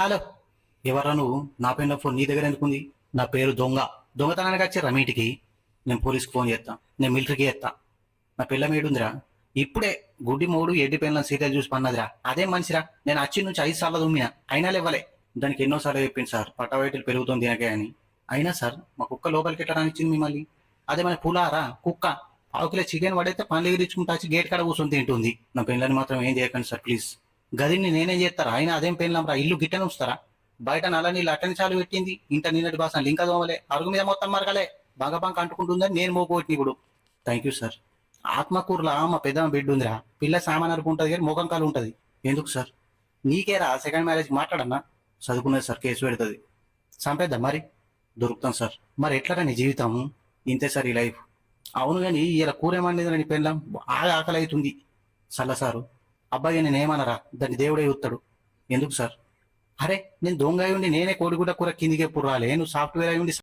Hello, ఎవరా నువ్వు? నా పైన ఫోన్ నీ దగ్గర ఎందుకుంది? నా పేరు దొంగ. దొంగతనానికి వచ్చారా మీ ఇంటికి? నేను పోలీస్కి ఫోన్ చేస్తా, నేను మిలిటరీకి చేస్తా. నా పిల్ల ఏడుందిరా? ఇప్పుడే గుడ్డి మూడు ఎడ్డి పిల్లల సీరియల్ చూసి పన్నదిరా. అదే మనిషిరా. నేను వచ్చి నుంచి 5 సార్లు దుమ్మినా అయినా లేవలే. దానికి ఎన్నోసార్లు చెప్పింది సార్, పట్టవైతులు పెరుగుతుంది తినకే అని. అయినా సార్ మా కుక్క లోపలికి ఎట్టడానికి ఇచ్చింది మిమ్మల్ని. అదే మన పులారా కుక్క 1 కిలో చికెన్ పడైతే పనులు ఎగిరించుకుంటా వచ్చి గేట్ కాడ కూర్చొని తింటుంది. నా పిల్లని మాత్రం ఏం చేయకండి సార్ ప్లీజ్. గదిని నేనేం చేస్తారా? అయినా అదేం పెళ్ళంరా, ఇల్లు గిట్టని ఉంచుతారా? బయట నల్ల నీళ్ళు అట్టని చాలు పెట్టింది, ఇంట నిన్నటి బాసన లింక దోమలే, అరుగు మీద మొత్తం మరకలే, బంక అంటుకుంటుందని నేను మోగొట్టిన ఇప్పుడు. Thank you sir. ఆత్మకూరులో మా పెద్దమ్మ బిడ్డ ఉందిరా. పిల్ల సామాన్ అనుకుంటుంది కానీ ముఖం కాలు ఉంటుంది. ఎందుకు సార్? నీకేరా సెకండ్ మ్యారేజ్ మాట్లాడన్నా? చదువుకున్నది సార్, కేసు పెడుతుంది. చంపేద్దాం మరి? దొరుకుతాం సార్. మరి ఎట్లా నీ జీవితం? ఇంతే సార్ ఈ లైఫ్. అవును కానీ ఇలా కూర ఏమనేది నీ పెళ్ళాం బాగా ఆకలి అవుతుంది. చల్ల సారు. అబ్బాయి నేనేమనరా, దాన్ని దేవుడే చూస్తాడు. ఎందుకు సార్? అరే నేను దొంగ అయి ఉండి నేనే కోడిగుడ్డ కూర కిందికి ఎప్పుడు రాలే, నువ్వు సాఫ్ట్వేర్ అయి ఉండి